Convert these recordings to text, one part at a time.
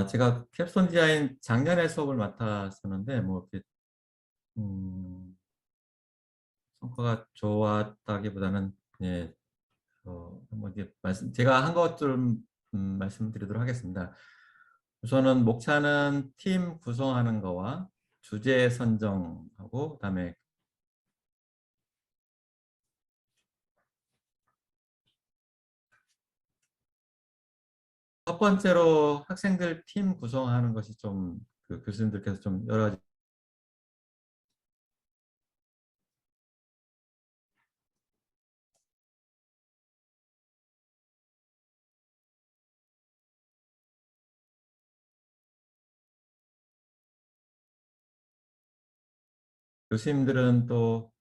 제가 캡스톤 디자인 작년에 수업을 맡았었는데, 뭐, 이렇게, 음, 성과가 좋았다기보다는, 예, 뭐, 이제 제가 한 것 좀, 말씀드리도록 하겠습니다. 우선은 목차는 팀 구성하는 거와 주제 선정하고, 그다음에 첫 번째로 학생들 팀 구성하는 것이 좀, 교수님들께서 좀 여러 가지 교수님들은 또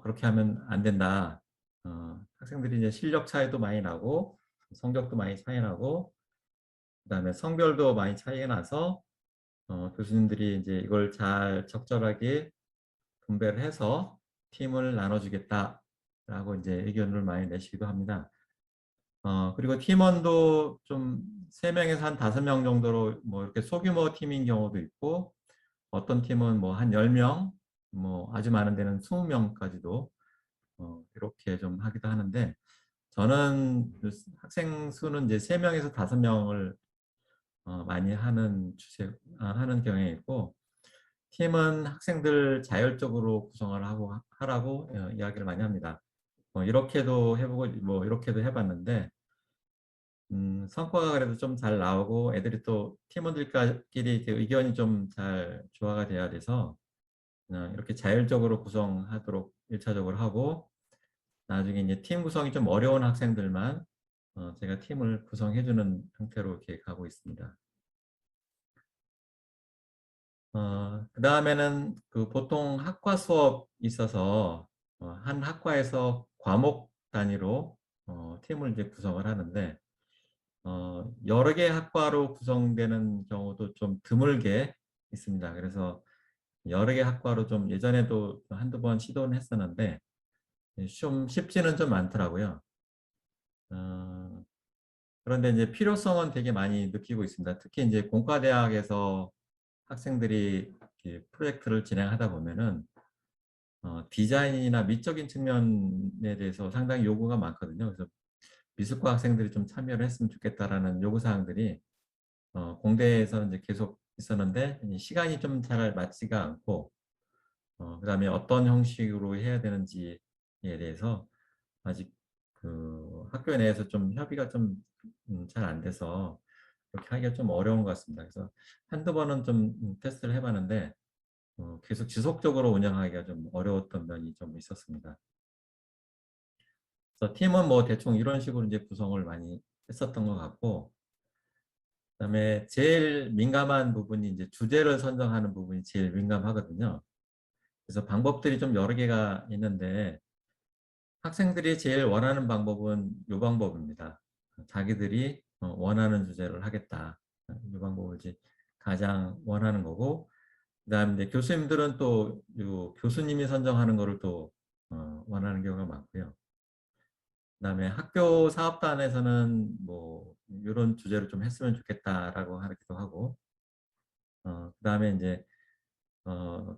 그렇게 하면 안 된다. 학생들이 이제 실력 차이도 많이 나고 성적도 많이 차이 나고 그다음에 성별도 많이 차이가 나서 교수님들이 이제 이걸 잘 적절하게 분배를 해서 팀을 나눠주겠다라고 이제 의견을 많이 내시기도 합니다. 그리고 팀원도 좀 3명에서 한 5명 정도로 뭐 이렇게 소규모 팀인 경우도 있고 어떤 팀은 뭐 한 10명, 뭐 아주 많은 데는 20명까지도 이렇게 좀 하기도 하는데 저는 학생 수는 이제 3명에서 5명을 많이 하는 경향이 있고 팀은 학생들 자율적으로 구성을 하고 하라고 이야기를 많이 합니다. 이렇게도 해보고 뭐 이렇게도 해봤는데 성과가 그래도 좀 잘 나오고 애들이 또 팀원들끼리 이렇게 의견이 좀 잘 조화가 돼야 돼서 이렇게 자율적으로 구성하도록 1차적으로 하고 나중에 이제 팀 구성이 좀 어려운 학생들만 제가 팀을 구성해주는 형태로 이렇게 가고 있습니다. 그 다음에는 그 보통 학과 수업 있어서 한 학과에서 과목 단위로 팀을 이제 구성을 하는데 여러 개 학과로 구성되는 경우도 좀 드물게 있습니다. 그래서 여러 개 학과로 좀 예전에도 한두 번 시도는 했었는데 좀 쉽지는 좀 않더라고요. 어, 그런데 이제 필요성은 되게 많이 느끼고 있습니다. 특히 이제 공과대학에서 학생들이 이렇게 프로젝트를 진행하다 보면은 디자인이나 미적인 측면에 대해서 상당히 요구가 많거든요. 그래서 미술과 학생들이 좀 참여를 했으면 좋겠다라는 요구 사항들이 공대에서 이제 계속 있었는데 시간이 좀 잘 맞지가 않고 그다음에 어떤 형식으로 해야 되는지에 대해서 아직 그 학교 내에서 좀 협의가 좀 잘 안 돼서 그렇게 하기가 좀 어려운 것 같습니다. 그래서 한두 번은 좀 테스트를 해봤는데 계속 지속적으로 운영하기가 좀 어려웠던 면이 좀 있었습니다. 그래서 팀은 뭐 대충 이런 식으로 이제 구성을 많이 했었던 것 같고, 그다음에 제일 민감한 부분이 이제 주제를 선정하는 부분이 제일 민감하거든요. 그래서 방법들이 좀 여러 개가 있는데 학생들이 제일 원하는 방법은 이 방법입니다. 자기들이 원하는 주제를 하겠다. 이 방법을 이제 가장 원하는 거고, 그다음에 이제 교수님들은 또요 교수님이 선정하는 거를 또 원하는 경우가 많고요. 그다음에 학교 사업단에서는 뭐 이런 주제를 좀 했으면 좋겠다라고 하기도 하고, 그다음에 이제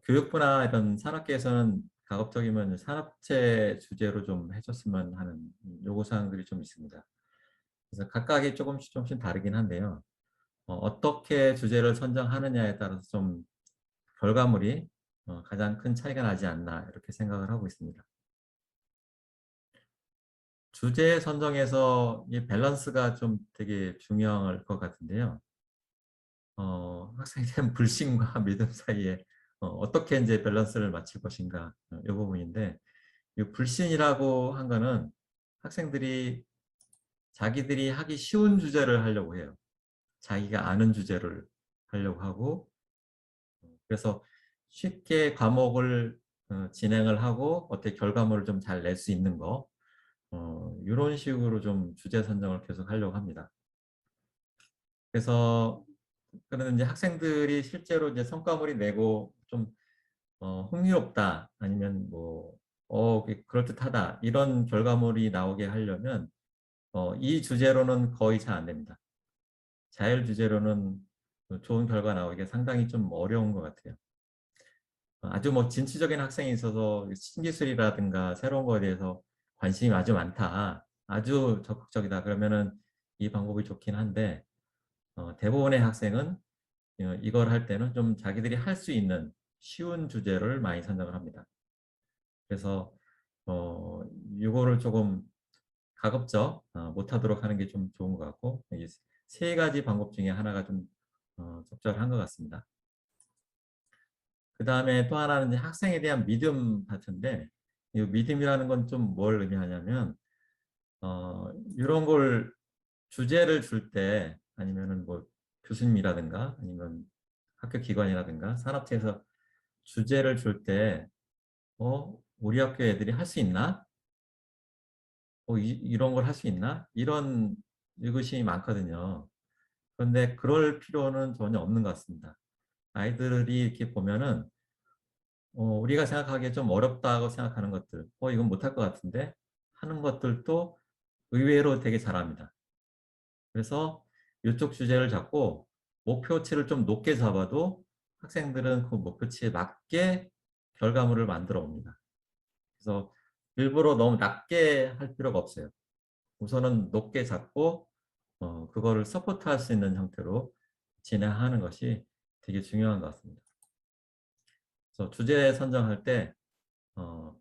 교육부나 이런 산업계에서는 가급적이면 산업체 주제로 좀 해줬으면 하는 요구사항들이 좀 있습니다. 그래서 각각이 조금씩 다르긴 한데요. 어떻게 주제를 선정하느냐에 따라서 좀 결과물이 가장 큰 차이가 나지 않나 이렇게 생각을 하고 있습니다. 주제 선정에서 이 밸런스가 좀 되게 중요할 것 같은데요. 학생에 대한 불신과 믿음 사이에 떻게 이제 밸런스를 맞출 것인가 이 부분인데 이 불신이라고 한 거는 학생들이 자기들이 하기 쉬운 주제를 하려고 해요. 자기가 아는 주제를 하려고 하고 그래서 쉽게 과목을 진행을 하고 어떻게 결과물을 좀 잘 낼 수 있는 거 이런 식으로 좀 주제 선정을 계속 하려고 합니다. 그래서 그러는 이제 학생들이 실제로 이제 성과물이 내고 좀 흥미롭다 아니면 뭐 그럴듯하다 이런 결과물이 나오게 하려면 이 주제로는 거의 잘 안 됩니다. 자율 주제로는 좋은 결과 나오기가 상당히 좀 어려운 것 같아요. 아주 뭐 진취적인 학생이 있어서 신기술이라든가 새로운 거에 대해서 관심이 아주 많다, 아주 적극적이다 그러면은 이 방법이 좋긴 한데, 대부분의 학생은 이걸 할 때는 좀 자기들이 할 수 있는 쉬운 주제를 많이 선정을 합니다. 그래서 이거를 조금 가급적 못하도록 하는 게 좀 좋은 것 같고, 이 세 가지 방법 중에 하나가 좀 적절한 것 같습니다. 그 다음에 또 하나는 이제 학생에 대한 믿음 파트인데, 이 믿음이라는 건 좀 뭘 의미하냐면, 이런 걸 주제를 줄 때, 아니면은 뭐 교수님이라든가 아니면 학교 기관이라든가 산업체에서 주제를 줄 때, 우리 학교 애들이 할 수 있나? 이런 걸 할 수 있나? 이런 의구심이 많거든요. 그런데 그럴 필요는 전혀 없는 것 같습니다. 아이들이 이렇게 보면은 우리가 생각하기에 좀 어렵다고 생각하는 것들, 이건 못할 것 같은데 하는 것들도 의외로 되게 잘합니다. 그래서 이쪽 주제를 잡고 목표치를 좀 높게 잡아도 학생들은 그 목표치에 맞게 결과물을 만들어 옵니다. 그래서 일부러 너무 낮게 할 필요가 없어요. 우선은 높게 잡고 그거를 서포트할 수 있는 형태로 진행하는 것이 되게 중요한 것 같습니다. 그래서 주제 선정할 때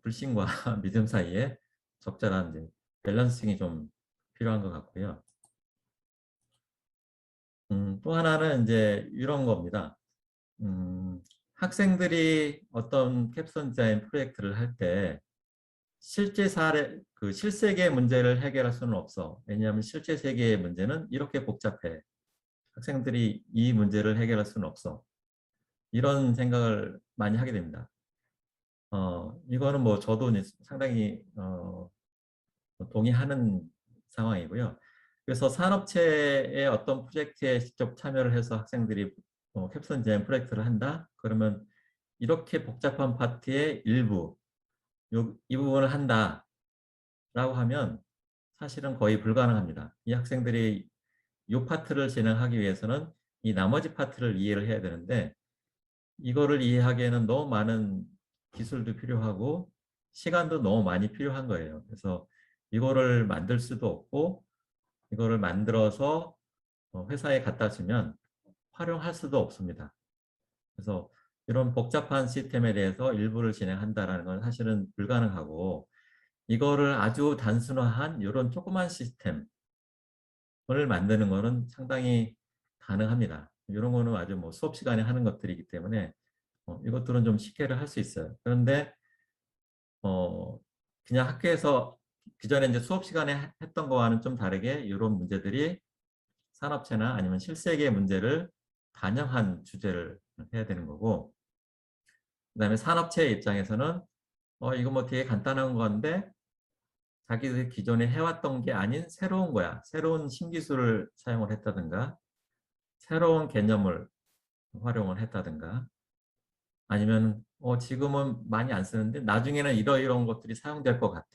불신과 믿음 사이에 적절한 이제 밸런싱이 좀 필요한 것 같고요. 또 하나는 이제 이런 겁니다. 학생들이 어떤 캡스톤 디자인 프로젝트를 할 때 실제 사례, 그 실세계의 문제를 해결할 수는 없어. 왜냐하면 실제 세계의 문제는 이렇게 복잡해. 학생들이 이 문제를 해결할 수는 없어. 이런 생각을 많이 하게 됩니다. 이거는 뭐 저도 상당히 동의하는 상황이고요. 그래서 산업체의 어떤 프로젝트에 직접 참여를 해서 학생들이 캡스톤 디자인 프로젝트를 한다? 그러면 이렇게 복잡한 파트의 일부, 이 부분을 한다 라고 하면 사실은 거의 불가능합니다. 이 학생들이 이 파트를 진행하기 위해서는 이 나머지 파트를 이해를 해야 되는데, 이거를 이해하기에는 너무 많은 기술도 필요하고 시간도 너무 많이 필요한 거예요. 그래서 이거를 만들 수도 없고, 이거를 만들어서 회사에 갖다 주면 활용할 수도 없습니다. 그래서 이런 복잡한 시스템에 대해서 일부를 진행한다는 건 사실은 불가능하고, 이거를 아주 단순화한 이런 조그만 시스템을 만드는 거는 상당히 가능합니다. 이런 거는 아주 뭐 수업 시간에 하는 것들이기 때문에 이것들은 좀 쉽게를 할 수 있어요. 그런데 그냥 학교에서 기존에 이제 수업 시간에 했던 거와는 좀 다르게 이런 문제들이 산업체나 아니면 실세계의 문제를 반영한 주제를 해야 되는 거고, 그다음에 산업체의 입장에서는 이거 뭐 되게 간단한 건데 자기들이 기존에 해왔던 게 아닌 새로운 거야. 새로운 신기술을 사용을 했다든가 새로운 개념을 활용을 했다든가, 아니면 지금은 많이 안 쓰는데 나중에는 이런 것들이 사용될 것 같아.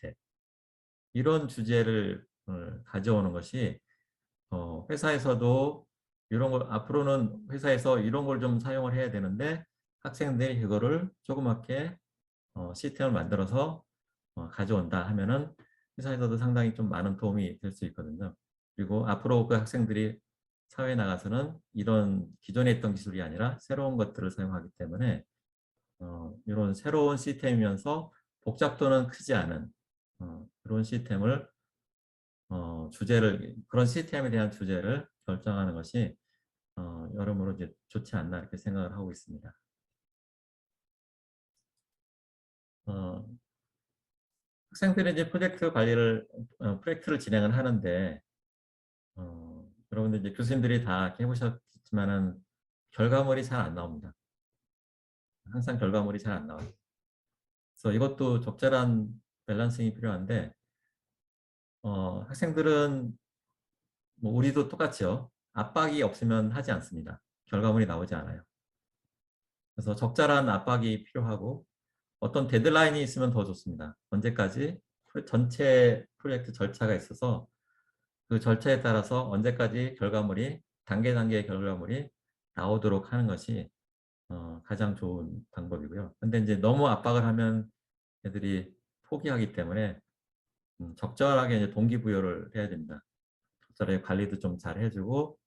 이런 주제를 가져오는 것이 회사에서도 이런 걸 앞으로는 회사에서 이런 걸 좀 사용을 해야 되는데 학생들이 그거를 조그맣게 시스템을 만들어서 가져온다 하면은 회사에서도 상당히 좀 많은 도움이 될 수 있거든요. 그리고 앞으로 그 학생들이 사회에 나가서는 이런 기존에 있던 기술이 아니라 새로운 것들을 사용하기 때문에 이런 새로운 시스템이면서 복잡도는 크지 않은 그런 시스템을 그런 시스템에 대한 주제를 결정하는 것이 여러모로 이제 좋지 않나 이렇게 생각을 하고 있습니다. 어, 학생들이 이제 프로젝트를 진행을 하는데, 여러분들 이제 교수님들이 다 이렇게 해보셨지만은 결과물이 잘 안 나옵니다. 항상 결과물이 잘 안 나와요. 그래서 이것도 적절한 밸런싱이 필요한데, 학생들은 뭐 우리도 똑같죠. 압박이 없으면 하지 않습니다. 결과물이 나오지 않아요. 그래서 적절한 압박이 필요하고 어떤 데드라인이 있으면 더 좋습니다. 언제까지 전체 프로젝트 절차가 있어서 그 절차에 따라서 언제까지 결과물이 단계 단계의 결과물이 나오도록 하는 것이 가장 좋은 방법이고요. 근데 이제 너무 압박을 하면 애들이 포기하기 때문에 적절하게 이제 동기부여를 해야 됩니다. 적절하게 관리도 좀 잘 해주고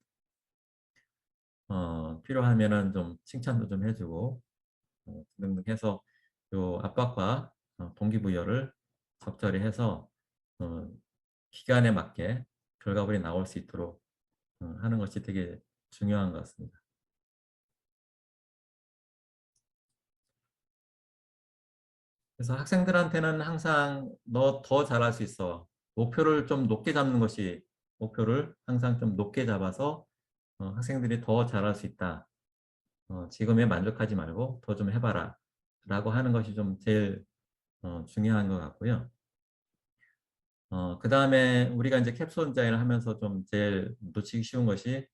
필요하면은 좀 칭찬도 좀 해주고 등등 해서 요 압박과 동기부여를 적절히 해서 어, 기간에 맞게 결과물이 나올 수 있도록 하는 것이 되게 중요한 것 같습니다. 그래서 학생들한테는 항상 너 더 잘할 수 있어. 목표를 좀 높게 잡는 것이 목표를 항상 좀 높게 잡아서 학생들이 더 잘할 수 있다. 지금에 만족하지 말고 더 좀 해봐라. 라고 하는 것이 좀 제일 중요한 것 같고요. 그 다음에 우리가 이제 캡슐 디자인을 하면서 좀 제일 놓치기 쉬운 것이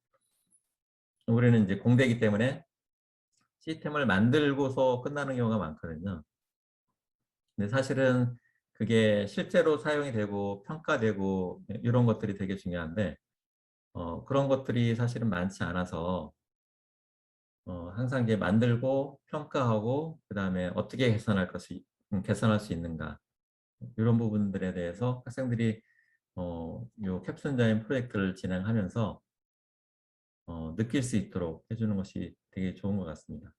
우리는 이제 공대이기 때문에 시스템을 만들고서 끝나는 경우가 많거든요. 근데 사실은 그게 실제로 사용이 되고 평가되고 이런 것들이 되게 중요한데 그런 것들이 사실은 많지 않아서 항상 이제 만들고 평가하고 그다음에 어떻게 개선할 수 있는가 이런 부분들에 대해서 학생들이 요 캡슐 디자인 프로젝트를 진행하면서 느낄 수 있도록 해주는 것이 되게 좋은 것 같습니다.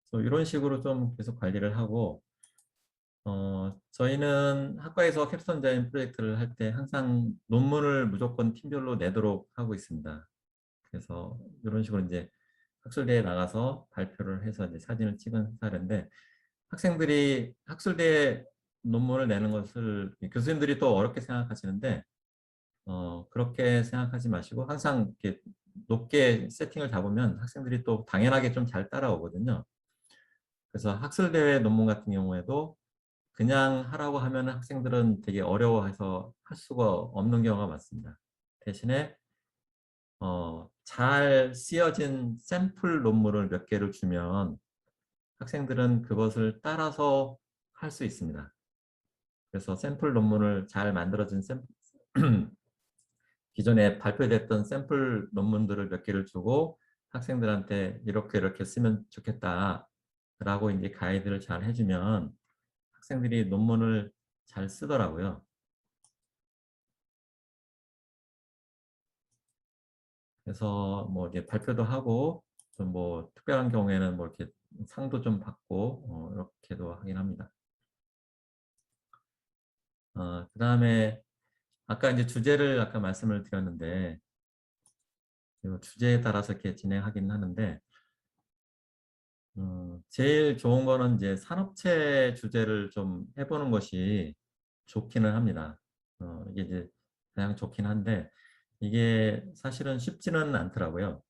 그래서 이런 식으로 좀 계속 관리를 하고 저희는 학과에서 캡스톤 디자인 프로젝트를 할 때 항상 논문을 무조건 팀별로 내도록 하고 있습니다. 그래서 이런 식으로 이제 학술대에 나가서 발표를 해서 이제 사진을 찍은 사례인데 학생들이 학술대에 논문을 내는 것을 교수님들이 또 어렵게 생각하시는데 그렇게 생각하지 마시고 항상 이렇게 높게 세팅을 잡으면 학생들이 또 당연하게 좀 잘 따라오거든요. 그래서 학술대회 논문 같은 경우에도 그냥 하라고 하면 학생들은 되게 어려워해서 할 수가 없는 경우가 많습니다. 대신에 잘 쓰여진 샘플 논문을 몇 개를 주면 학생들은 그것을 따라서 할 수 있습니다. 그래서 샘플 논문을 잘 만들어진 기존에 발표됐던 샘플 논문들을 몇 개를 주고 학생들한테 이렇게 이렇게 쓰면 좋겠다 라고 이제 가이드를 잘 해주면 학생들이 논문을 잘 쓰더라고요. 그래서 뭐 이제 발표도 하고 좀 뭐 특별한 경우에는 뭐 이렇게 상도 좀 받고 이렇게도 하긴 합니다. 그다음에 아까 이제 주제를 아까 말씀을 드렸는데 이 주제에 따라서 이렇게 진행하긴 하는데 제일 좋은 거는 이제 산업체 주제를 좀 해보는 것이 좋기는 합니다. 이게 이제 가장 좋긴 한데 이게 사실은 쉽지는 않더라고요.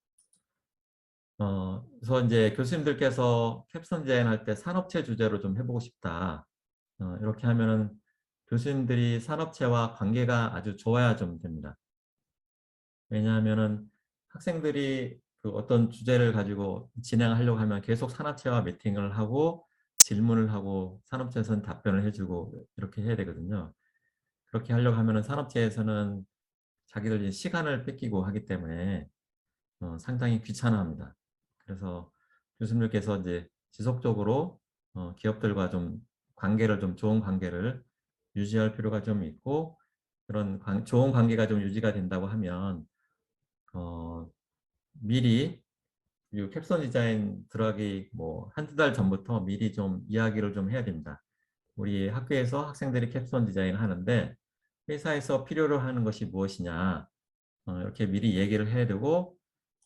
그래서 이제 교수님들께서 캡스톤 디자인할 때 산업체 주제로 좀 해보고 싶다. 이렇게 하면은 교수님들이 산업체와 관계가 아주 좋아야 좀 됩니다. 왜냐하면은 학생들이 그 어떤 주제를 가지고 진행하려고 하면 계속 산업체와 미팅을 하고 질문을 하고 산업체에서는 답변을 해주고 이렇게 해야 되거든요. 그렇게 하려고 하면은 산업체에서는 자기들 시간을 뺏기고 하기 때문에 상당히 귀찮아합니다. 그래서 교수님들께서 이제 지속적으로 기업들과 좀 관계를 좀 좋은 관계를 유지할 필요가 좀 있고 그런 좋은 관계가 좀 유지가 된다고 하면 어, 미리 이 캡선 디자인 들어가기 뭐 한두 달 전부터 미리 좀 이야기를 좀 해야 됩니다. 우리 학교에서 학생들이 캡선 디자인 하는데 회사에서 필요로 하는 것이 무엇이냐 이렇게 미리 얘기를 해야 되고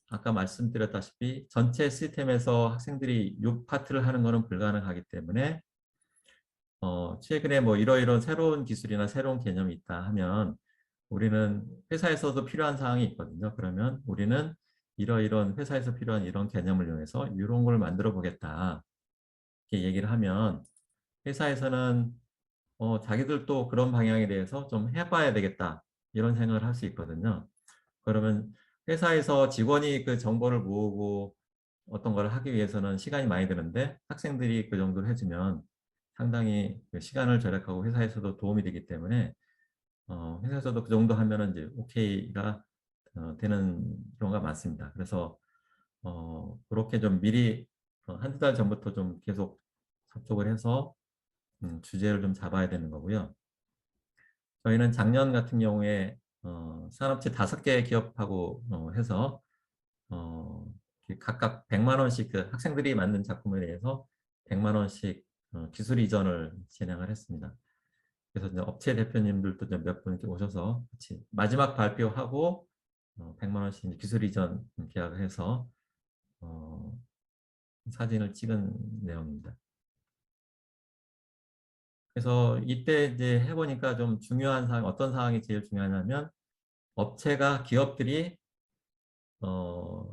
아까 말씀드렸다시피 전체 시스템에서 학생들이 6파트를 하는 것은 불가능하기 때문에 최근에 뭐 이러이러한 새로운 기술이나 새로운 개념이 있다 하면 우리는 회사에서도 필요한 사항이 있거든요. 그러면 우리는 이러이러한 회사에서 필요한 이런 개념을 이용해서 이런 걸 만들어 보겠다. 이렇게 얘기를 하면 회사에서는 자기들도 그런 방향에 대해서 좀 해봐야 되겠다. 이런 생각을 할 수 있거든요. 그러면 회사에서 직원이 그 정보를 모으고 어떤 걸 하기 위해서는 시간이 많이 드는데 학생들이 그 정도를 해주면 상당히 그 시간을 절약하고 회사에서도 도움이 되기 때문에 회사에서도 그 정도 하면은 이제 오케이가 되는 경우가 많습니다. 그래서 그렇게 좀 미리 한두 달 전부터 좀 계속 접촉을 해서 주제를 좀 잡아야 되는 거고요. 저희는 작년 같은 경우에 산업체 5개 기업하고 해서 각각 100만 원씩 그 학생들이 만든 작품에 대해서 100만 원씩 기술 이전을 진행을 했습니다. 그래서 이제 업체 대표님들도 몇 분 오셔서 같이 마지막 발표하고 100만 원씩 기술 이전 계약을 해서 사진을 찍은 내용입니다. 그래서 이때 이제 해보니까 좀 중요한 사항, 어떤 사항이 제일 중요하냐면 업체가 기업들이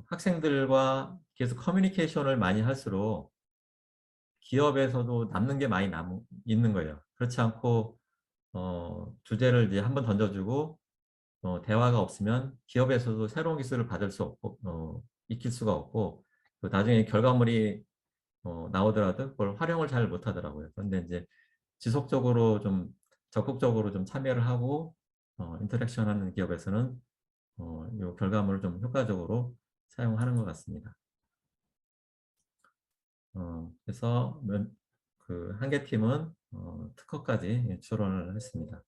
학생들과 계속 커뮤니케이션을 많이 할수록 기업에서도 남는 게 많이 있는 거예요. 그렇지 않고 주제를 이제 한번 던져주고 대화가 없으면 기업에서도 새로운 기술을 받을 수 없고 익힐 수가 없고 또 나중에 결과물이 나오더라도 그걸 활용을 잘 못하더라고요. 그런데 이제 지속적으로 좀 적극적으로 좀 참여를 하고 인터랙션하는 기업에서는 이 결과물을 좀 효과적으로 사용하는 것 같습니다. 그래서 그 한 개 팀은 특허까지 출원을 했습니다.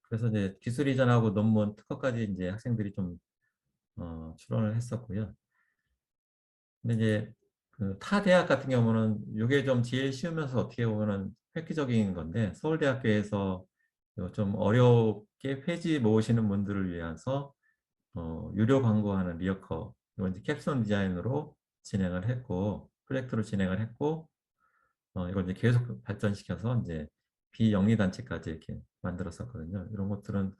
그래서 이제 기술 이전하고 논문 특허까지 이제 학생들이 좀 출원을 했었고요. 근데 이제 그 타 대학 같은 경우는 이게 좀 제일 쉬우면서 어떻게 보면은 획기적인 건데 서울대학교에서 좀 어렵게 페이지 모으시는 분들을 위해서 유료 광고하는 리어커 이건 이제 캡스톤 디자인으로 진행을 했고 프로젝트로 진행을 했고 이걸 이제 계속 발전시켜서 이제 비영리 단체까지 이렇게 만들었었거든요. 이런 것들은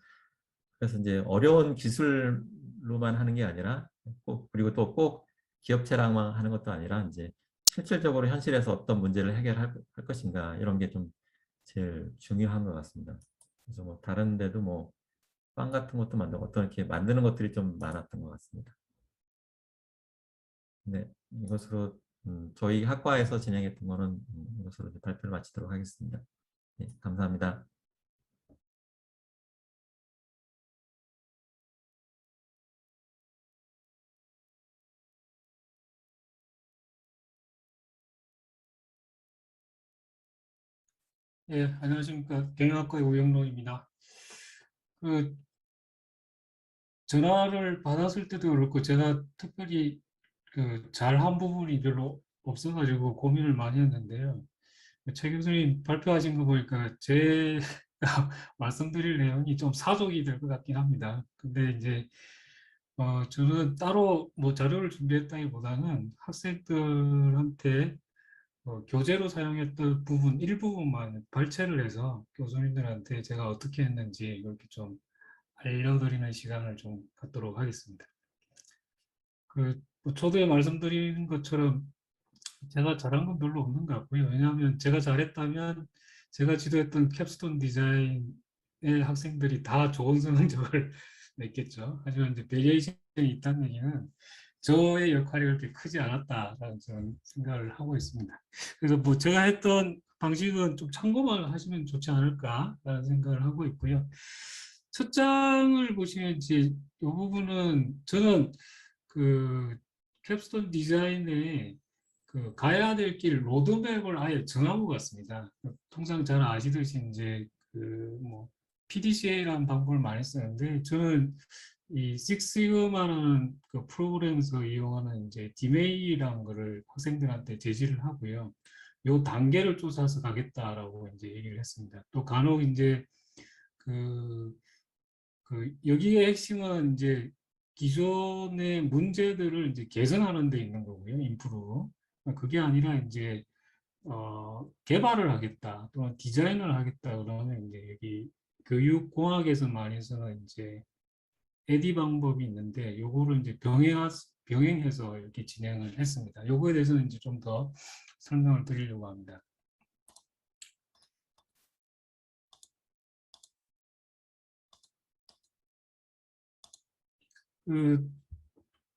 그래서 이제 어려운 기술로만 하는 게 아니라 꼭 그리고 또 꼭 기업체랑만 하는 것도 아니라 이제 실질적으로 현실에서 어떤 문제를 해결할 것인가 이런 게 좀 제일 중요한 것 같습니다. 그래서 뭐 다른 데도 뭐 빵 같은 것도 만들고 어떤 이렇게 만드는 것들이 좀 많았던 것 같습니다. 네, 이것으로 저희 학과에서 진행했던 거는 이것으로 발표를 마치도록 하겠습니다. 네, 감사합니다. 예, 안녕하십니까. 경영학과의 우영로입니다. 그 전화를 받았을 때도 그렇고 제가 특별히 그 잘한 부분이 별로 없어가지고 고민을 많이 했는데요. 최 교수님 발표하신 거 보니까 제 말씀드릴 내용이 좀 사족이 될 것 같긴 합니다. 근데 이제 저는 따로 뭐 자료를 준비했다기보다는 학생들한테 교재로 사용했던 부분 일부분만 발췌를 해서 교수님들한테 제가 어떻게 했는지 이렇게 좀 알려드리는 시간을 좀 갖도록 하겠습니다. 뭐 초대에 말씀드린 것처럼 제가 잘한 건 별로 없는 것 같고요. 왜냐하면 제가 잘했다면 제가 지도했던 캡스톤 디자인의 학생들이 다 좋은 성적을 냈겠죠. 하지만 이제 베리에이션이 있다는 얘기는 저의 역할이 그렇게 크지 않았다라는 저는 생각을 하고 있습니다. 그래서 뭐 제가 했던 방식은 좀 참고만 하시면 좋지 않을까라는 생각을 하고 있고요. 첫 장을 보시면 이제 이 부분은 저는 그 캡스톤 디자인에 그 가야 될 길 로드맵을 아예 정하고 갔습니다. 통상 잘 아시듯이 이제 그 뭐 PDCA라는 방법을 많이 쓰는데 저는 이 식시그마라는 그 프로그램에서 이용하는 이제 디메이라는 거를 학생들한테 제시를 하고요. 요 단계를 쫓아서 가겠다라고 이제 얘기를 했습니다. 또 간혹 이제 그, 여기의 핵심은 이제 기존의 문제들을 이제 개선하는 데 있는 거고요. 인프로. 그게 아니라 이제 개발을 하겠다 또는 디자인을 하겠다 그러면 이제 여기 교육공학에서 많이 쓰는 이제 에디 방법이 있는데 요거를 이제 병행해서 이렇게 진행을 했습니다. 요거에 대해서는 이제 좀 더 설명을 드리려고 합니다. 그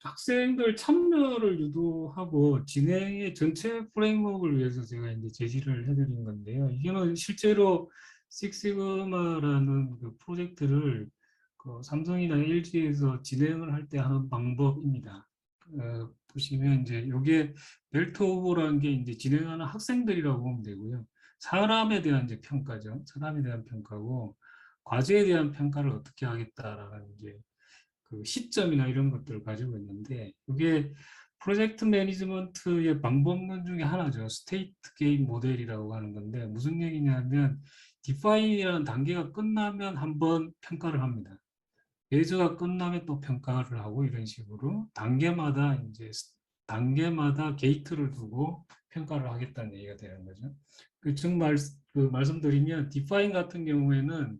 학생들 참여를 유도하고 진행의 전체 프레임워크를 위해서 제가 이제 제시를 해드린 건데요. 이거는 실제로 식시그마라는 그 프로젝트를 그 그 삼성이나 LG에서 진행을 할 때 하는 방법입니다. 보시면 이제 이게 멜트 오버라는 게 이제 진행하는 학생들이라고 보면 되고요. 사람에 대한 이제 평가죠. 사람에 대한 평가고 과제에 대한 평가를 어떻게 하겠다라는 이제 그 시점이나 이런 것들을 가지고 있는데 이게 프로젝트 매니지먼트의 방법론 중에 하나죠. 스테이트 게임 모델이라고 하는 건데 무슨 얘기냐면 디파인이라는 단계가 끝나면 한번 평가를 합니다. 예저가 끝나면 또 평가를 하고 이런 식으로 단계마다 게이트를 두고 평가를 하겠다는 얘기가 되는 거죠. 그 말씀드리면 디파인 같은 경우에는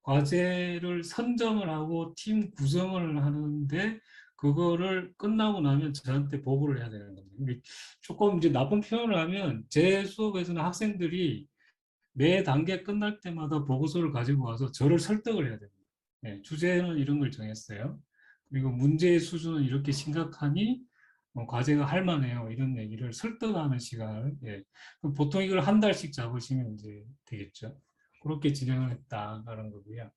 과제를 선정을 하고 팀 구성을 하는데 그거를 끝나고 나면 저한테 보고를 해야 되는 겁니다. 조금 이제 나쁜 표현을 하면 제 수업에서는 학생들이 매 단계 끝날 때마다 보고서를 가지고 와서 저를 설득을 해야 됩니다. 네, 주제는 이런 걸 정했어요. 그리고 문제의 수준은 이렇게 심각하니 과제가 할 만해요. 이런 얘기를 설득하는 시간을 보통 이걸 한 달씩 잡으시면 이제 되겠죠. 그렇게 진행을 했다라는 거고요.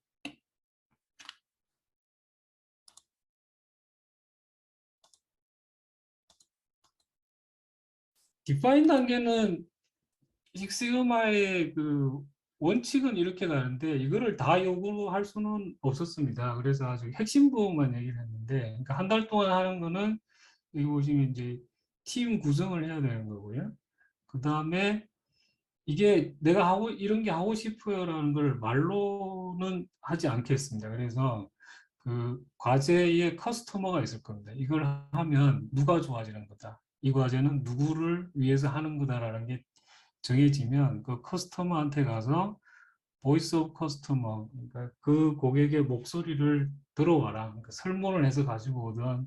디파인 단계는 식시그마의 그 원칙은 이렇게 가는데 이거를 다 요구할 수는 없었습니다. 그래서 아주 핵심 부분만 얘기를 했는데, 그러니까 한 달 동안 하는 거는 여기 보시면 이제 팀 구성을 해야 되는 거고요. 그 다음에 이게 내가 하고 이런 게 하고 싶어요라는 걸 말로는 하지 않겠습니다. 그래서 그 과제의 커스터머가 있을 겁니다. 이걸 하면 누가 좋아지는 거다. 이 과제는 누구를 위해서 하는 거다라는 게 정해지면 그 커스터머한테 가서 보이스 오브 커스터머, 그러니까 그 고객의 목소리를 들어와라. 그러니까 설문을 해서 가지고 오든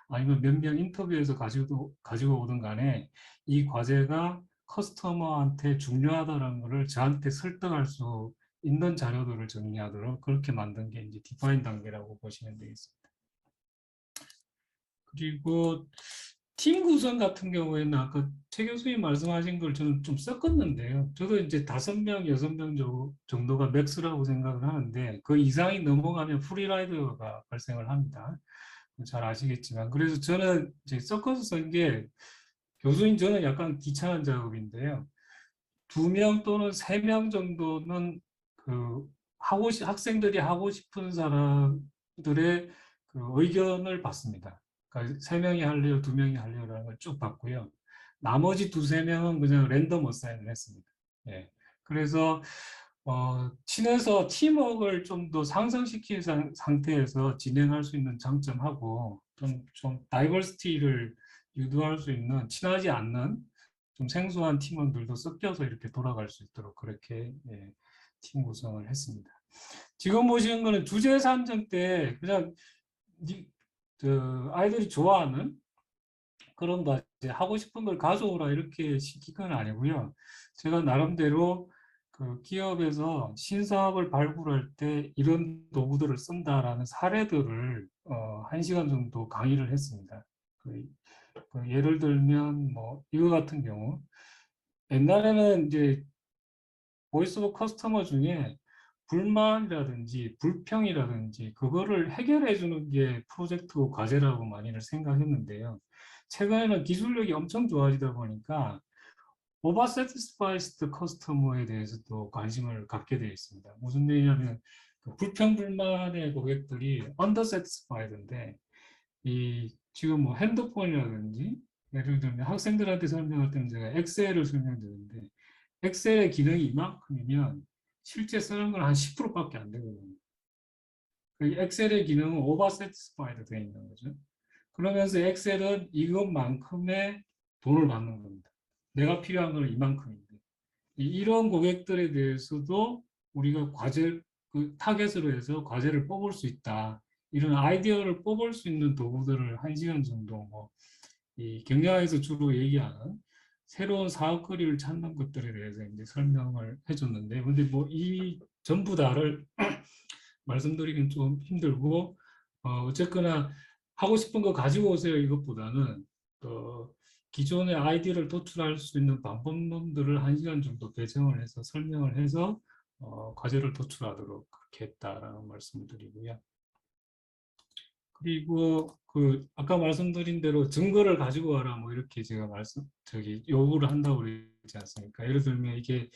아니면 몇 명 인터뷰해서 가지고 오든 간에 이 과제가 커스터머한테 중요하다는 것을 저한테 설득할 수 있는 자료들을 정리하도록 그렇게 만든 게 이제 디파인 단계라고 보시면 되겠습니다. 그리고 팀 구성 같은 경우에는 아까 최 교수님 말씀하신 걸 저는 좀 섞었는데요. 저도 이제 5명, 6명 정도가 맥스라고 생각을 하는데 그 이상이 넘어가면 프리라이더가 발생을 합니다. 잘 아시겠지만. 그래서 저는 이제 섞어서 쓴 게 교수님 저는 약간 귀찮은 작업인데요. 2명 또는 3명 정도는 그 학생들이 하고 싶은 사람들의 그 의견을 받습니다. 그러니까 3명이 할래요, 2명이 할래요라는 걸 쭉 받고요. 나머지 2~3명은 그냥 랜덤 어사인을 했습니다. 예. 그래서 친해서 팀워크를 좀 더 상승시킨 상태에서 진행할 수 있는 장점하고 좀 다이버시티를 유도할 수 있는 친하지 않는 좀 생소한 팀원들도 섞여서 이렇게 돌아갈 수 있도록 그렇게 팀 구성을 했습니다. 지금 보시는 거는 주제 산정 때 그냥 아이들이 좋아하는 그런 거 하고 싶은 걸 가져오라 이렇게 시킨 건 아니고요. 제가 나름대로 그 기업에서 신사업을 발굴할 때 이런 도구들을 쓴다라는 사례들을 1시간 정도 강의를 했습니다. 그 예를 들면 뭐 이거 같은 경우 옛날에는 이제 보이스 오브 커스터머 중에 불만이라든지 불평이라든지 그거를 해결해 주는 게 프로젝트고 과제라고 많이들 생각했는데요. 최근에는 기술력이 엄청 좋아지다 보니까 오버 세티스파이스드 커스터머에 대해서도 관심을 갖게 되어 있습니다. 무슨 얘기냐면 그 불평 불만의 고객들이 언더 세티스파이드인데 이 지금 뭐 핸드폰이라든지 예를 들면 학생들한테 설명할 때는 제가 엑셀을 설명드리는데 엑셀의 기능이 이만큼이면 실제 쓰는 건 한 10%밖에 안 되거든요. 그 엑셀의 기능은 오버 세티스파이드 되어 있는 거죠. 그러면서 엑셀은 이것만큼의 돈을 받는 겁니다. 내가 필요한 건 이만큼인데. 이런 고객들에 대해서도 우리가 그 타겟으로 해서 과제를 뽑을 수 있다. 이런 아이디어를 뽑을 수 있는 도구들을 1시간 정도 이 경영에서 주로 얘기하는 새로운 사업거리를 찾는 것들에 대해서 이제 설명을 해줬는데, 근데 뭐 이 전부 다를 말씀드리긴 좀 힘들고, 어쨌거나 하고 싶은 거 가지고 오세요 이것보다는 기존의 아이디어를 도출할 수 있는 방법론들을 1시간 정도 배정을 해서 설명을 해서 과제를 도출하도록 그렇게 했다라는 말씀을 드리고요. 그리고 그 아까 말씀드린 대로 증거를 가지고 와라 뭐 이렇게 제가 요구를 한다고 그러지 않습니까? 예를 들면 이게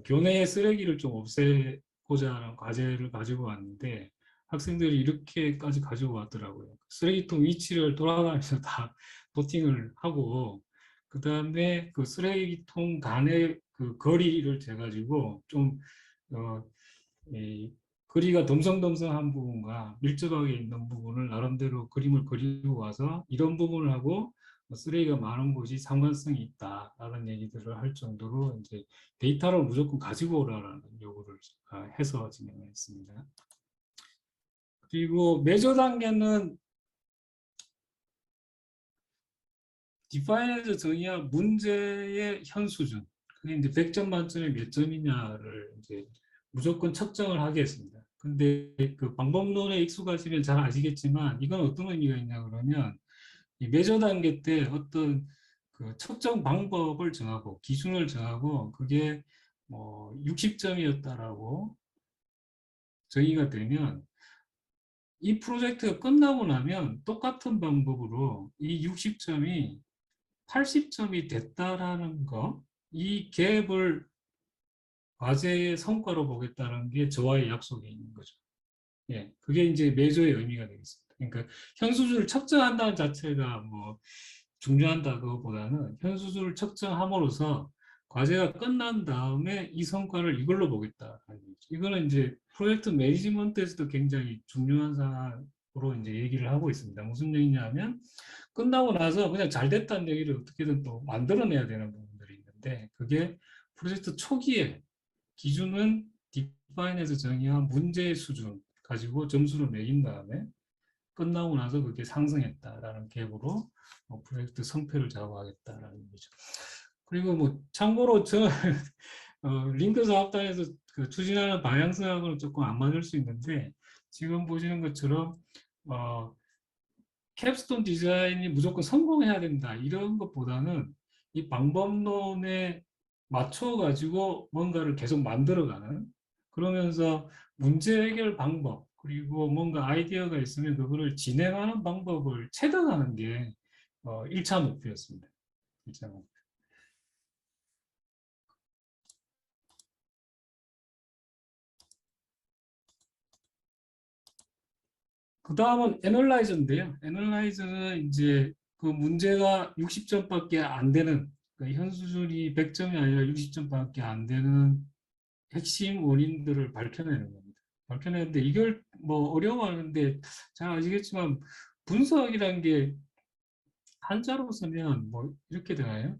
교내의 쓰레기를 좀 없애고자 하는 과제를 가지고 왔는데 학생들이 이렇게까지 가지고 왔더라고요. 쓰레기통 위치를 돌아가면서 다 도팅을 하고 그 다음에 그 쓰레기통 간의 그 거리를 재가지고 좀 이 거리가 덤성덤성한 부분과 밀접하게 있는 부분을 나름대로 그림을 그리고 와서 이런 부분을 하고 쓰레기가 많은 곳이 상관성이 있다라는 얘기들을 할 정도로 이제 데이터를 무조건 가지고 오라는 요구를 해서 진행했습니다. 그리고 메저 단계는 디파이너즈 정의와 문제의 현 수준. 그게 이제 100점 만점에 몇 점이냐를 이제 무조건 측정을 하겠습니다. 근데 그 방법론에 익숙하시면 잘 아시겠지만 이건 어떤 의미가 있냐 그러면 이 메저 단계 때 어떤 그 측정 방법을 정하고 기준을 정하고 그게 뭐 60점이었다라고 정의가 되면 이 프로젝트가 끝나고 나면 똑같은 방법으로 이 60점이 80점이 됐다라는 거, 이 갭을 과제의 성과로 보겠다는 게 저와의 약속이 있는 거죠. 예, 그게 이제 매조의 의미가 되겠습니다. 그러니까 현수주를 측정한다는 자체가 뭐 중요한다고보다는 현수주를 측정함으로써 과제가 끝난 다음에 이 성과를 이걸로 보겠다. 이거는 이제 프로젝트 매니지먼트에서도 굉장히 중요한 사항으로 이제 얘기를 하고 있습니다. 무슨 얘기냐면 끝나고 나서 그냥 잘 됐다는 얘기를 어떻게든 또 만들어내야 되는 부분들이 있는데 그게 프로젝트 초기에 기준은 디파인에서 정의한 문제의 수준 가지고 점수를 매긴 다음에 끝나고 나서 그게 상승했다라는 갭으로 프로젝트 성패를 좌우하겠다라는 얘기죠. 그리고 뭐 참고로 저 링크 사업단에서 그 추진하는 방향성하고는 조금 안 맞을 수 있는데 지금 보시는 것처럼 캡스톤 디자인이 무조건 성공해야 된다 이런 것보다는 이 방법론에 맞춰 가지고 뭔가를 계속 만들어가는 그러면서 문제 해결 방법 그리고 뭔가 아이디어가 있으면 그거를 진행하는 방법을 체득하는 게 1차 목표였습니다. 1차 목표. 그 다음은 애널라이저인데요. 애널라이저는 이제 그 문제가 60점밖에 안 되는 그러니까 현 수준이 100점이 아니라 60점밖에 안 되는 핵심 원인들을 밝혀내는 겁니다. 밝혀내는데 이걸 뭐 어려워하는데 잘 아시겠지만 분석이라는 게 한자로 쓰면 뭐 이렇게 되나요?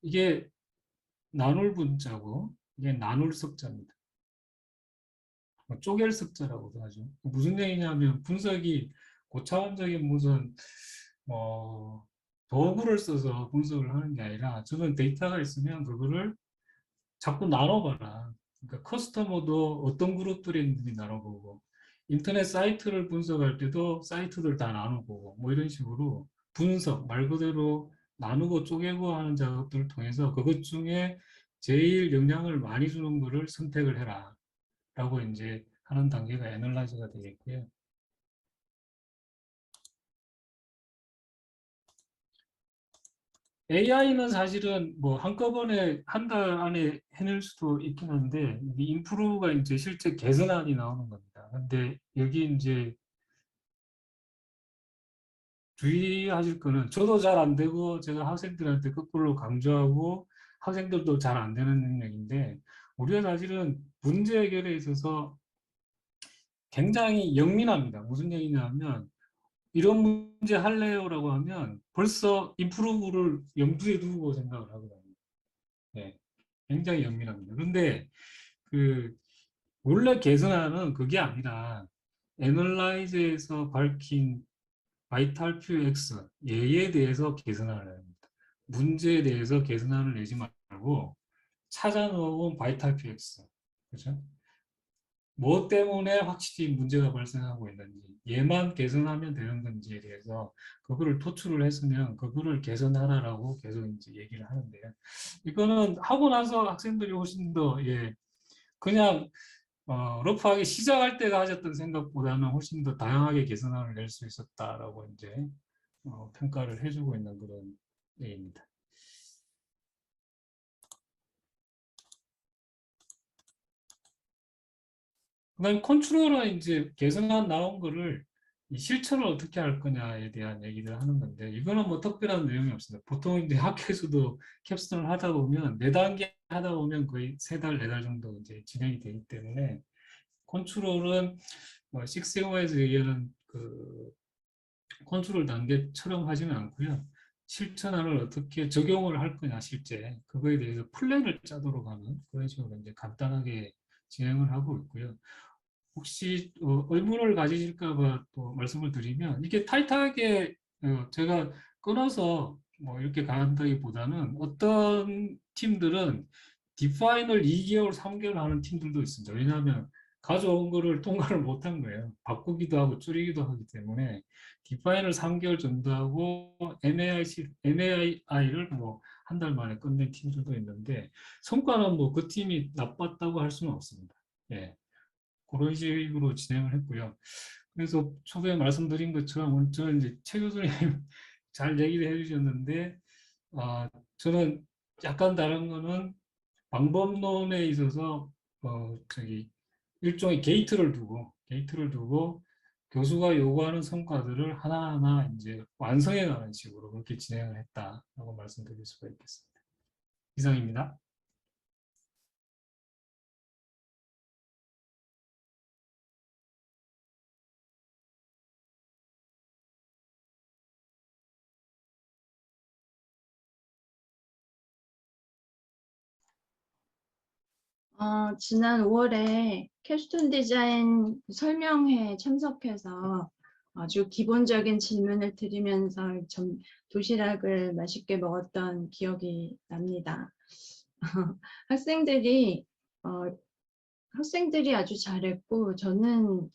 이게 나눌 분자고 이게 나눌 석자입니다. 쪼갤 석자라고도 하죠. 무슨 얘기냐면 분석이 고차원적인 무슨 도구를 써서 분석을 하는 게 아니라 저는 데이터가 있으면 그거를 자꾸 나눠봐라. 그러니까 커스터머도 어떤 그룹들이 있는지 나눠보고 인터넷 사이트를 분석할 때도 사이트들 다 나눠보고 뭐 이런 식으로 분석 말 그대로 나누고 쪼개고 하는 작업들을 통해서 그것 중에 제일 영향을 많이 주는 거를 선택을 해라 라고 이제 하는 단계가 애널라이저가 되겠고요. AI는 사실은 뭐 한꺼번에 한 달 안에 해낼 수도 있긴 한데 이 인프루가 이제 실제 개선안이 나오는 겁니다. 근데 여기 이제 주의하실 거는 저도 잘 안 되고 제가 학생들한테 거꾸로 강조하고 학생들도 잘 안 되는 능력인데 우리가 사실은 문제 해결에 있어서 굉장히 영민합니다. 무슨 얘기냐면 이런 문제 할래요라고 하면 벌써 인프루브를 염두에 두고 생각을 하거든요. 네, 굉장히 연민합니다. 그런데 그 원래 개선안은 그게 아니라 애널라이즈에서 밝힌 바이탈 퓨 X 얘에 대해서 개선안을 합니다. 문제에 대해서 개선안을 내지 말고 찾아 넣은 바이탈 퓨 X 그렇죠? 뭐 때문에 확실히 문제가 발생하고 있는지 얘만 개선하면 되는 건지에 대해서 그거를 토출을 했으면 그거를 개선하라라고 계속 이제 얘기를 하는데요. 이거는 하고 나서 학생들이 훨씬 더 그냥 러프하게 시작할 때 가졌던 생각보다는 훨씬 더 다양하게 개선안을 낼 수 있었다라고 이제 평가를 해주고 있는 그런 예입니다. 그다음에 컨트롤은 이제 개선안 나온 거를 이 실천을 어떻게 할 거냐에 대한 얘기를 하는 건데 이거는 뭐 특별한 내용이 없습니다. 보통 이제 학교에서도 캡스톤을 하다 보면 4단계 하다 보면 거의 3달, 4달 정도 이제 진행이 되기 때문에 컨트롤은 뭐 식스세오에서 얘기하는 그 컨트롤 단계처럼 하지는 않고요. 실천안을 어떻게 적용을 할 거냐 실제 그거에 대해서 플랜을 짜도록 하는 그런 식으로 이제 간단하게 진행을 하고 있고요. 혹시 의문을 가지실까 봐 또 말씀을 드리면 이게 타이트하게 제가 끊어서 뭐 이렇게 간다기보다는 어떤 팀들은 디파이널 2개월, 3개월 하는 팀들도 있습니다. 왜냐하면 가져온 거를 통과를 못한 거예요. 바꾸기도 하고 줄이기도 하기 때문에 디파이널 3개월 정도 하고 MAI를 뭐 한 달 만에 끝낸 팀들도 있는데 성과는 뭐 그 팀이 나빴다고 할 수는 없습니다. 예. 그런 식으로 진행을 했고요. 그래서 초반에 말씀드린 것처럼 저는 이제 최 교수님 잘 얘기를 해주셨는데 저는 약간 다른 거는 방법론에 있어서 저기 일종의 게이트를 두고 교수가 요구하는 성과들을 하나하나 이제 완성해 가는 식으로 그렇게 진행을 했다라고 말씀드릴 수가 있겠습니다. 이상입니다. 지난 5월에 캡스톤 디자인 설명회에 참석해서 아주 기본적인 질문을 드리면서 도시락을 맛있게 먹었던 기억이 납니다. 학생들이 아주 잘했고 저는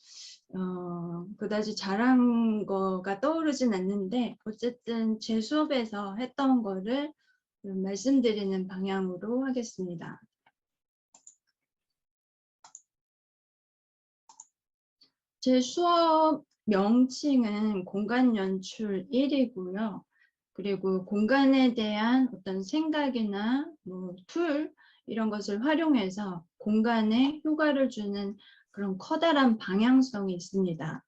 그다지 잘한 거가 떠오르진 않는데 어쨌든 제 수업에서 했던 거를 말씀드리는 방향으로 하겠습니다. 제 수업 명칭은 공간 연출 1이고요. 그리고 공간에 대한 어떤 생각이나 뭐 툴 이런 것을 활용해서 공간에 효과를 주는 그런 커다란 방향성이 있습니다.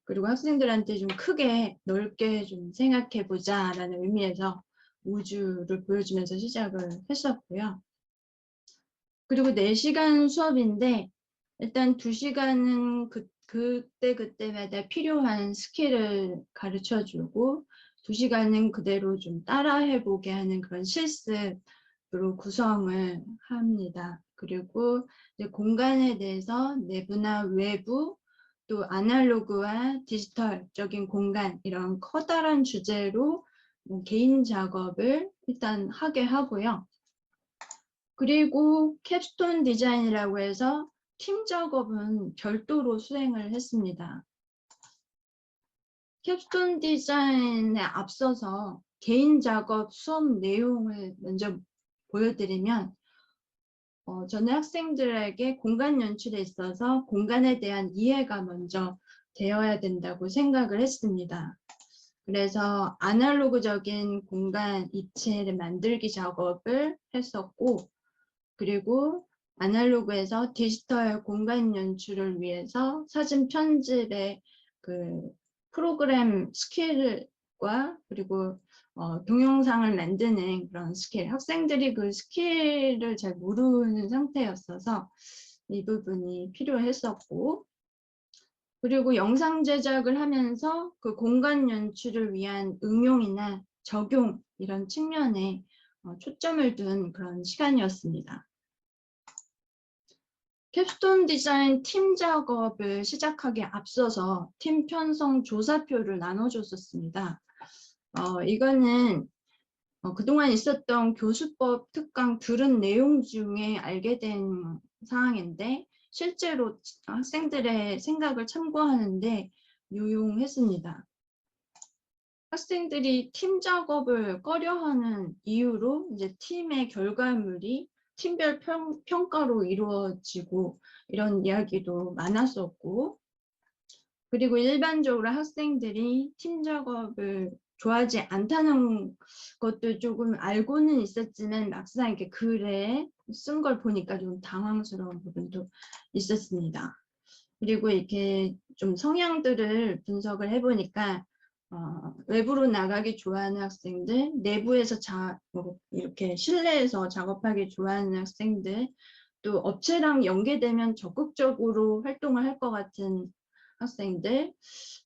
그리고 학생들한테 좀 크게 넓게 좀 생각해 보자라는 의미에서 우주를 보여주면서 시작을 했었고요. 그리고 4시간 수업인데 일단 2시간은 그때마다 필요한 스킬을 가르쳐주고 2시간은 그대로 좀 따라해보게 하는 그런 실습으로 구성을 합니다. 그리고 이제 공간에 대해서 내부나 외부 또 아날로그와 디지털적인 공간 이런 커다란 주제로 개인 작업을 일단 하게 하고요. 그리고 캡스톤 디자인이라고 해서 팀 작업은 별도로 수행을 했습니다. 캡스톤 디자인에 앞서서 개인 작업 수업 내용을 먼저 보여드리면 저는 학생들에게 공간 연출에 있어서 공간에 대한 이해가 먼저 되어야 된다고 생각을 했습니다. 그래서 아날로그적인 공간 입체를 만들기 작업을 했었고 그리고 아날로그에서 디지털 공간 연출을 위해서 사진 편집의 그 프로그램 스킬과 그리고 동영상을 만드는 그런 스킬, 학생들이 그 스킬을 잘 모르는 상태였어서 이 부분이 필요했었고 그리고 영상 제작을 하면서 그 공간 연출을 위한 응용이나 적용 이런 측면에 초점을 둔 그런 시간이었습니다. 캡스톤 디자인 팀 작업을 시작하기에 앞서서 팀 편성 조사표를 나눠줬었습니다. 이거는 그동안 있었던 교수법 특강 들은 내용 중에 알게 된 사항인데 실제로 학생들의 생각을 참고하는데 유용했습니다. 학생들이 팀 작업을 꺼려하는 이유로 이제 팀의 결과물이 팀별 평가로 이루어지고 이런 이야기도 많았었고, 그리고 일반적으로 학생들이 팀 작업을 좋아하지 않다는 것도 조금 알고는 있었지만 막상 이렇게 글에 쓴 걸 보니까 좀 당황스러운 부분도 있었습니다. 그리고 이렇게 좀 성향들을 분석을 해보니까 외부로 나가기 좋아하는 학생들, 내부에서 이렇게 실내에서 작업하기 좋아하는 학생들, 또 업체랑 연계되면 적극적으로 활동을 할 것 같은 학생들,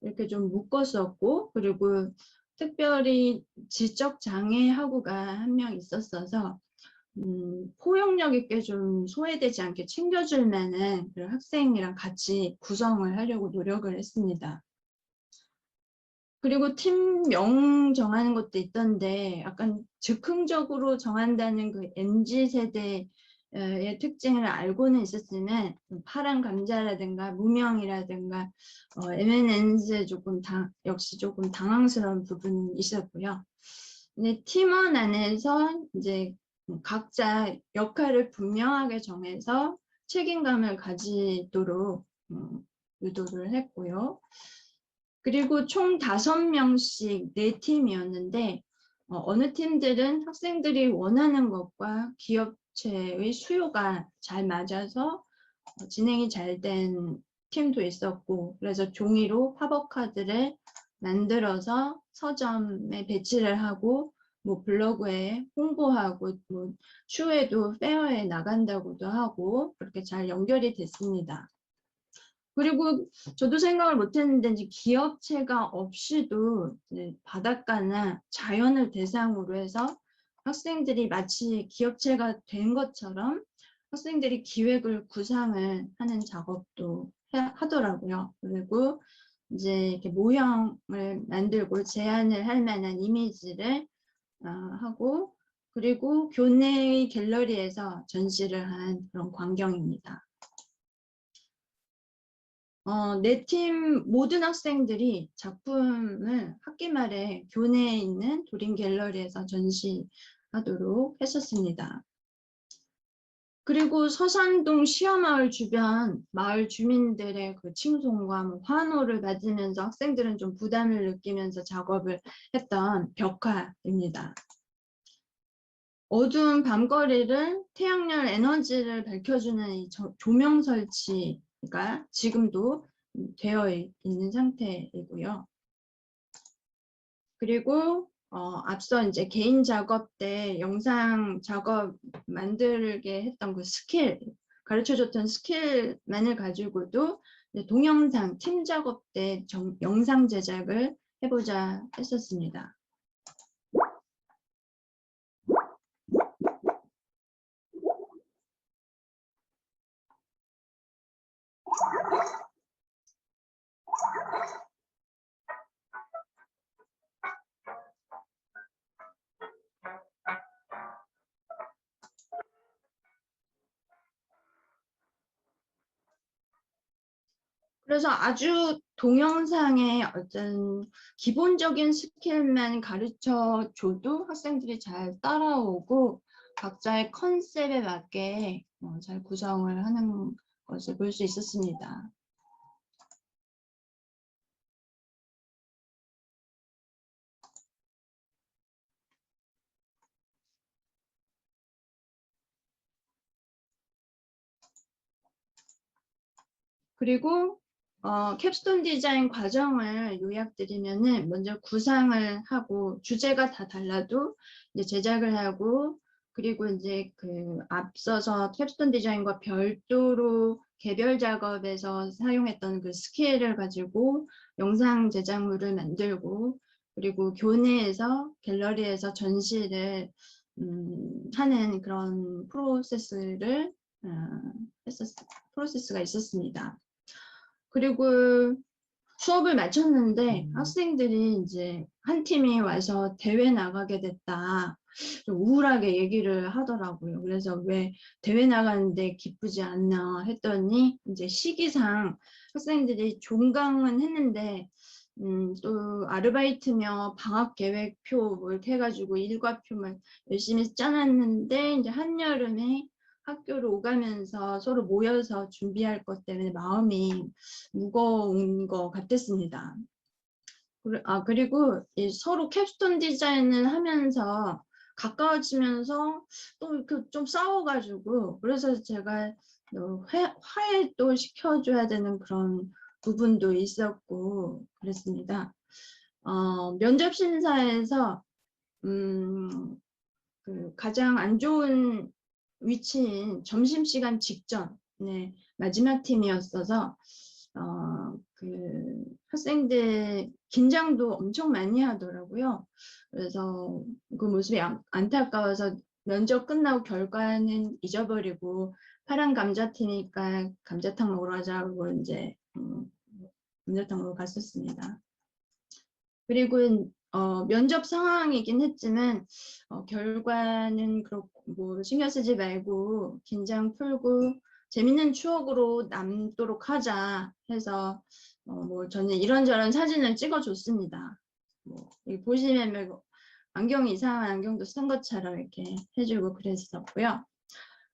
이렇게 좀 묶었었고, 그리고 특별히 지적 장애 학우가 한 명 있었어서 포용력 있게 좀 소외되지 않게 챙겨줄 만한 그런 학생이랑 같이 구성을 하려고 노력을 했습니다. 그리고 팀명 정하는 것도 있던데 약간 즉흥적으로 정한다는 그 MZ세대의 특징을 알고는 있었지만 파란 감자라든가 무명이라든가 MNNs 역시 조금 당황스러운 부분이 있었고요. 근데 팀원 안에서 이제 각자 역할을 분명하게 정해서 책임감을 가지도록 유도를 했고요. 그리고 총 5명씩 4팀이었는데 어느 팀들은 학생들이 원하는 것과 기업체의 수요가 잘 맞아서 진행이 잘 된 팀도 있었고, 그래서 종이로 팝업카드를 만들어서 서점에 배치를 하고 뭐 블로그에 홍보하고 뭐 추후에도 페어에 나간다고도 하고 그렇게 잘 연결이 됐습니다. 그리고 저도 생각을 못했는데 이제 기업체가 없이도 이제 바닷가나 자연을 대상으로 해서 학생들이 마치 기업체가 된 것처럼 학생들이 기획을 구상을 하는 작업도 하더라고요. 그리고 이제 이렇게 모형을 만들고 제안을 할 만한 이미지를 하고, 그리고 교내의 갤러리에서 전시를 한 그런 광경입니다. 4팀 모든 학생들이 작품을 학기 말에 교내에 있는 도림 갤러리에서 전시하도록 했었습니다. 그리고 서산동 시어마을 주변 마을 주민들의 그 칭송과 뭐 환호를 받으면서 학생들은 좀 부담을 느끼면서 작업을 했던 벽화입니다. 어두운 밤거리를 태양열 에너지를 밝혀주는 이 조명 설치가 지금도 되어 있는 상태이고요. 그리고 앞서 이제 개인 작업 때 영상 작업 만들게 했던 그 스킬, 가르쳐줬던 스킬만을 가지고도 동영상 팀 작업 때 영상 제작을 해보자 했었습니다. 그래서 아주 동영상의 어떤 기본적인 스킬만 가르쳐 줘도 학생들이 잘 따라오고 각자의 컨셉에 맞게 잘 구성을 하는 것을 볼 수 있었습니다. 그리고 캡스톤 디자인 과정을 요약드리면은 먼저 구상을 하고 주제가 다 달라도 이제 제작을 하고, 그리고 이제 그 앞서서 캡스톤 디자인과 별도로 개별 작업에서 사용했던 그 스케일을 가지고 영상 제작물을 만들고, 그리고 교내에서 갤러리에서 전시를 하는 그런 프로세스가 있었습니다. 그리고 수업을 마쳤는데 학생들이 이제 한 팀이 와서 대회 나가게 됐다, 좀 우울하게 얘기를 하더라고요. 그래서 왜 대회 나가는데 기쁘지 않나 했더니 이제 시기상 학생들이 종강은 했는데 또 아르바이트며 방학 계획표 뭐 이렇게 해가지고 일과표만 열심히 짜놨는데 이제 한여름에 학교를 오가면서 서로 모여서 준비할 것 때문에 마음이 무거운 것 같았습니다. 그리고 이 서로 캡스톤 디자인을 하면서 가까워지면서 또 이렇게 좀 싸워가지고, 그래서 제가 화해도 시켜줘야 되는 그런 부분도 있었고 그랬습니다. 면접 심사에서 그 가장 안 좋은 위치인 점심시간 직전에 마지막 팀이었어서 그 학생들 긴장도 엄청 많이 하더라고요. 그래서 그 모습이 안타까워서 면접 끝나고 결과는 잊어버리고 파란 감자튀니까 감자탕 먹으러 가자고 이제 감자탕 먹으러 갔었습니다. 그리고 면접 상황이긴 했지만 결과는 그렇고 뭐 신경 쓰지 말고 긴장 풀고 재밌는 추억으로 남도록 하자 해서 뭐 저는 이런저런 사진을 찍어줬습니다. 뭐 여기 보시면 뭐 안경이 이상한 안경도 쓴 것처럼 이렇게 해주고 그랬었고요.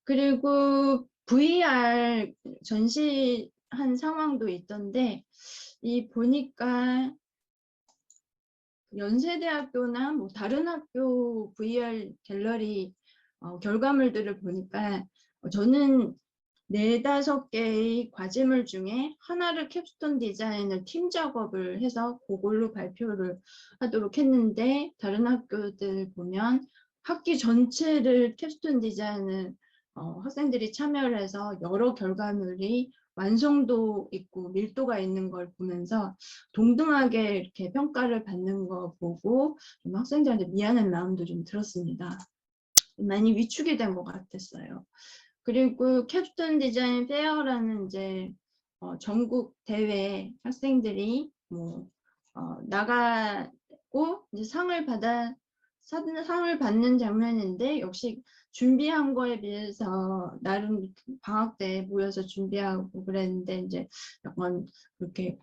그리고 VR 전시한 상황도 있던데 이 보니까 연세대학교나 뭐 다른 학교 VR 갤러리 결과물들을 보니까 저는 4-5개의 과제물 중에 하나를 캡스톤 디자인을 팀 작업을 해서 그걸로 발표를 하도록 했는데, 다른 학교들 보면 학기 전체를 캡스톤 디자인을 학생들이 참여를 해서 여러 결과물이 완성도 있고 밀도가 있는 걸 보면서 동등하게 이렇게 평가를 받는 거 보고 좀 학생들한테 미안한 마음도 좀 들었습니다. 많이 위축이 된 것 같았어요. 그리고 캡스톤 디자인 페어라는 이제 전국 대회 학생들이 뭐 나가고 이제 상을 받는 장면인데, 역시 준비한 거에 비해서 나름 방학 때 모여서 준비하고 그랬는데 이제 약간 그렇게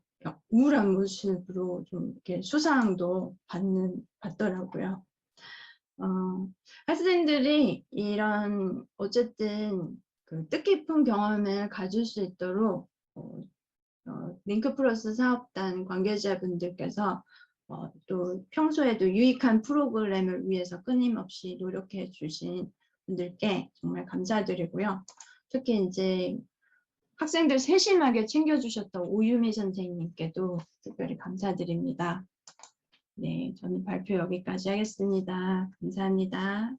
우울한 모습으로 좀 이렇게 수상도 받더라고요. 학생들이 이런 어쨌든 그 뜻깊은 경험을 가질 수 있도록 링크 플러스 사업단 관계자분들께서 또 평소에도 유익한 프로그램을 위해서 끊임없이 노력해 주신 분들께 정말 감사드리고요. 특히 이제 학생들 세심하게 챙겨주셨던 오유미 선생님께도 특별히 감사드립니다. 네, 저는 발표 여기까지 하겠습니다. 감사합니다.